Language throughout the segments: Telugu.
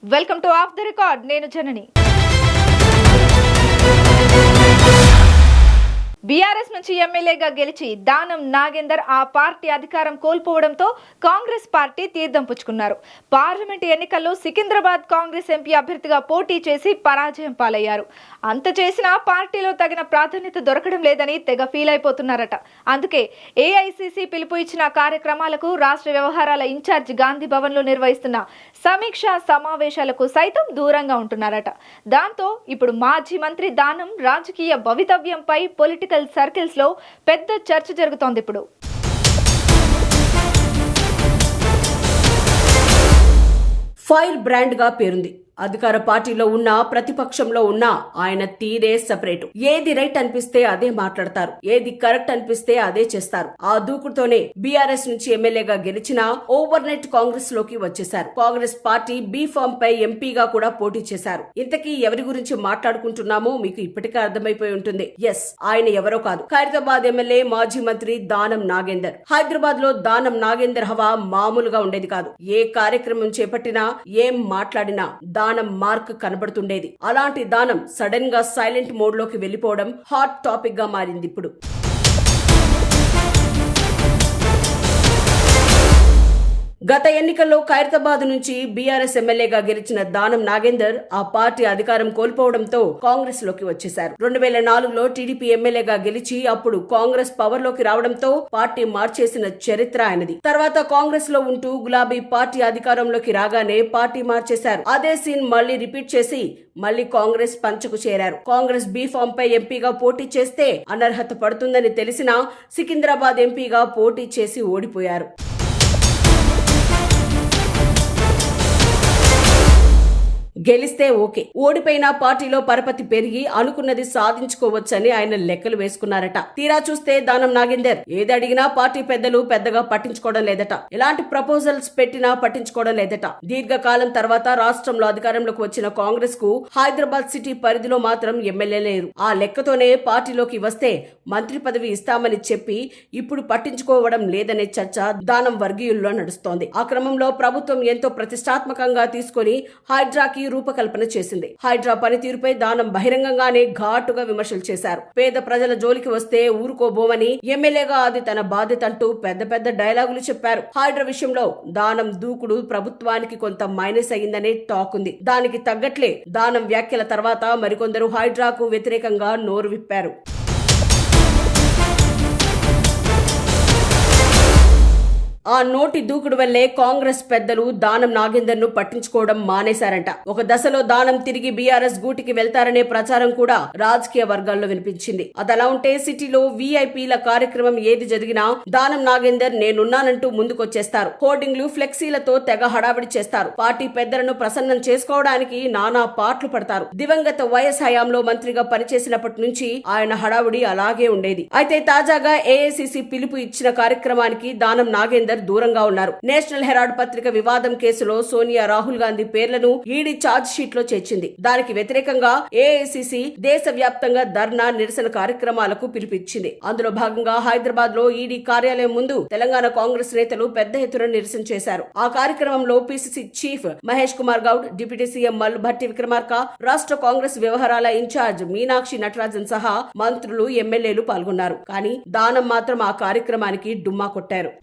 Welcome to of the record. నేను జనని. బీఆర్ఎస్ నుంచి ఎమ్మెల్యేగా గెలిచి దానం నాగేందర్ ఆ పార్టీ అధికారం కోల్పోవడంతో కాంగ్రెస్ పార్టీ తీర్థం పుచ్చుకున్నారు. పార్లమెంట్ ఎన్నికల్లో సికింద్రాబాద్ కాంగ్రెస్ ఎంపీ అభ్యర్థిగా పోటీ చేసి పరాజయం పాలయ్యారు. అంత చేసినా పార్టీలో తగిన ప్రాధాన్యత దొరకడం లేదని తెగ ఫీల్ అయిపోతున్నారట. అందుకే ఏఐసిసి పిలుపు ఇచ్చిన కార్యక్రమాలకు రాష్ట్ర వ్యవహారాల ఇన్ఛార్జ్ గాంధీ భవన్ లో నిర్వహిస్తున్న సమీక్షా సమావేశాలకు సైతం దూరంగా ఉంటున్నారట. దాంతో ఇప్పుడు మాజీ మంత్రి దానం రాజకీయ భవితవ్యంపై పొలిటికల్ సర్కిల్స్ లో పెద్ద చర్చ జరుగుతోంది. ఇప్పుడు ఫైర్ బ్రాండ్ గా పేరుంది. అధికార పార్టీలో ఉన్నా ప్రతిపక్షంలో ఉన్నా ఆయన తీరే సెపరేట్. ఏది రైట్ అనిపిస్తే అదే మాట్లాడతారు, ఏది కరెక్ట్ అనిపిస్తే అదే చేస్తారు. ఆ దూకుడుతోనే బీఆర్ఎస్ నుంచి ఎమ్మెల్యేగా గెలిచిన ఓవర్ నైట్ కాంగ్రెస్ లోకి వచ్చేశారు. కాంగ్రెస్ పార్టీ బీ ఫామ్ పై ఎంపీగా కూడా పోటీ చేశారు. ఇంతకీ ఎవరి గురించి మాట్లాడుకుంటున్నామో మీకు ఇప్పటికే అర్థమైపోయి ఉంటుంది. ఎస్, ఆయన ఎవరో కాదు, ఖైరతాబాద్ ఎమ్మెల్యే మాజీ మంత్రి దానం నాగేందర్. హైదరాబాద్ లో దానం నాగేందర్ హవా మామూలుగా ఉండేది కాదు. ఏ కార్యక్రమం చేపట్టినా ఏం మాట్లాడినా దానం మార్క్ కనబడుతుండేది. అలాంటి దానం సడన్ గా సైలెంట్ మోడ్ లోకి వెళ్లిపోవడం హాట్ టాపిక్ గా మారింది ఇప్పుడు. గత ఎన్నికల్లో ఖైరతాబాద్ నుంచి బీఆర్ఎస్ ఎమ్మెల్యేగా గెలిచిన దానం నాగేందర్ ఆ పార్టీ అధికారం కోల్పోవడంతో కాంగ్రెస్ లోకి వచ్చేశారు. 2004లో టీడీపీ ఎమ్మెల్యేగా గెలిచి అప్పుడు కాంగ్రెస్ పవర్ లోకి రావడంతో పార్టీ మార్చేసిన చరిత్ర ఆయనది. తర్వాత కాంగ్రెస్ లో ఉంటూ గులాబీ పార్టీ అధికారంలోకి రాగానే పార్టీ మార్చేశారు. అదే సీన్ మళ్లీ రిపీట్ చేసి మళ్లీ కాంగ్రెస్ పంచకు చేరారు. కాంగ్రెస్ బీ ఫామ్ పై ఎంపీగా పోటీ చేస్తే అనర్హత పడుతుందని తెలిసినా సికింద్రాబాద్ ఎంపీగా పోటీ చేసి ఓడిపోయారు. గెలిస్తే ఓకే, ఓడిపోయినా పార్టీలో పరపతి పెరిగి అనుకున్నది సాధించుకోవచ్చని ఆయన లెక్కలు వేసుకున్నారట. తీరా చూస్తే దానం నాగేందర్ ఏది అడిగినా పార్టీ పెద్దలు పెద్దగా పట్టించుకోవడం లేదట. ఎలాంటి ప్రపోజల్స్ పెట్టినా పట్టించుకోవడం లేదట. దీర్ఘకాలం తర్వాత రాష్ట్రంలో అధికారంలోకి వచ్చిన కాంగ్రెస్ కు హైదరాబాద్ సిటీ పరిధిలో మాత్రం ఎమ్మెల్యే లేరు. ఆ లెక్కతోనే పార్టీలోకి వస్తే మంత్రి పదవి ఇస్తామని చెప్పి ఇప్పుడు పట్టించుకోవడం లేదనే చర్చ దానం వర్గీయుల్లో నడుస్తోంది. ఆ క్రమంలో ప్రభుత్వం ఎంతో ప్రతిష్టాత్మకంగా తీసుకుని హైడ్రాకి రూపకల్పన చేసింది. హైడ్రా పనితీరుపై దానం బహిరంగంగానే ఘాటుగా విమర్శలు చేశారు. పేద ప్రజల జోలికి వస్తే ఊరుకోబోమని, ఎమ్మెల్యేగా అది తన బాధ్యత అంటూ పెద్ద పెద్ద డైలాగులు చెప్పారు. హైడ్రా విషయంలో దానం దూకుడు ప్రభుత్వానికి కొంత మైనస్ అయ్యిందనే టాక్ ఉంది. దానికి తగ్గట్లే దానం వ్యాఖ్యల తర్వాత మరికొందరు హైడ్రాకు వ్యతిరేకంగా నోరు విప్పారు. ఆ నోటి దూకుడు వల్లే కాంగ్రెస్ పెద్దలు దానం నాగేందర్ ను పట్టించుకోవడం మానేశారంట. ఒక దశలో దానం తిరిగి బీఆర్ఎస్ గూటికి వెళ్తారనే ప్రచారం కూడా రాజకీయ వర్గాల్లో వినిపించింది. అదలా ఉంటే సిటీలో వీఐపీల కార్యక్రమం ఏది జరిగినా దానం నాగేందర్ నేనున్నానంటూ ముందుకొచ్చేస్తారు. హోర్డింగ్లు, ఫ్లెక్సీలతో తెగ హడావిడి చేస్తారు. పార్టీ పెద్దలను ప్రసన్నం చేసుకోవడానికి నానా పాట్లు పడతారు. దివంగత వైఎస్ హయాంలో మంత్రిగా పనిచేసినప్పటి నుంచి ఆయన హడావిడి అలాగే ఉండేది. అయితే తాజాగా ఏఐసిసి పిలుపు ఇచ్చిన కార్యక్రమానికి దానం నాగేందర్ దూరంగా ఉన్నారు. నేషనల్ హెరాల్డ్ పత్రిక వివాదం కేసులో సోనియా, రాహుల్ గాంధీ పేర్లను ఈడీ ఛార్జ్ షీట్ లో చేర్చింది. దానికి వ్యతిరేకంగా ఏఐసిసి దేశ వ్యాప్తంగా ధర్నా, నిరసన కార్యక్రమాలకు పిలుపిచ్చింది. అందులో భాగంగా హైదరాబాద్ లో ఈడీ కార్యాలయం ముందు తెలంగాణ కాంగ్రెస్ నేతలు పెద్ద ఎత్తున నిరసన చేశారు. ఆ కార్యక్రమంలో PCC chief Mahesh Kumar Goud, deputy CM Mallu Bhatti Vikramarka, రాష్ట్ర కాంగ్రెస్ వ్యవహారాల ఇన్ఛార్జ్ మీనాక్షి నటరాజన్ సహా మంత్రులు, ఎమ్మెల్యేలు పాల్గొన్నారు. కానీ దానం మాత్రం ఆ కార్యక్రమానికి డుమ్మా కొట్టారు.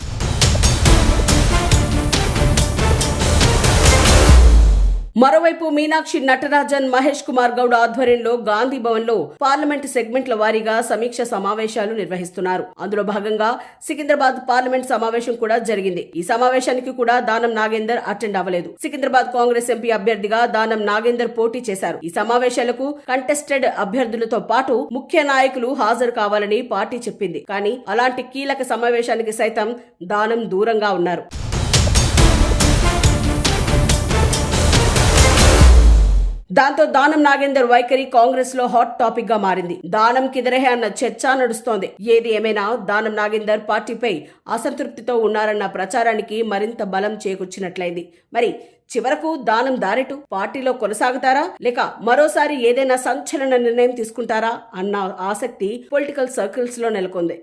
మరోవైపు మీనాక్షి నటరాజన్, మహేష్ కుమార్ గౌడ్ ఆధ్వర్యంలో గాంధీ భవన్ లో పార్లమెంట్ సెగ్మెంట్ల వారీగా సమీక్ష సమావేశాలు నిర్వహిస్తున్నారు. అందులో భాగంగా సికింద్రాబాద్ పార్లమెంట్ సమావేశం కూడా జరిగింది. ఈ సమావేశానికి కూడా దానం నాగేందర్ అటెండ్ అవ్వలేదు. సికింద్రాబాద్ కాంగ్రెస్ ఎంపీ అభ్యర్థిగా దానం నాగేందర్ పోటీ చేశారు. ఈ సమావేశాలకు కంటెస్టెడ్ అభ్యర్థులతో పాటు ముఖ్య నాయకులు హాజరు కావాలని పార్టీ చెప్పింది. కానీ అలాంటి కీలక సమావేశానికి సైతం దానం దూరంగా ఉన్నారు. దాంతో దానం నాగేందర్ వైఖరి కాంగ్రెస్ లో హాట్ టాపిక్ గా మారింది. దానం కిదరహే అన్న చర్చ నడుస్తోంది. ఏది ఏమైనా దానం నాగేందర్ పార్టీపై అసంతృప్తితో ఉన్నారన్న ప్రచారానికి మరింత బలం చేకూర్చినట్లయింది. మరి చివరకు దానం దారెటు పార్టీలో కొనసాగుతారా, లేక మరోసారి ఏదైనా సంచలన నిర్ణయం తీసుకుంటారా అన్న ఆసక్తి పొలిటికల్ సర్కిల్స్ లో నెలకొంది.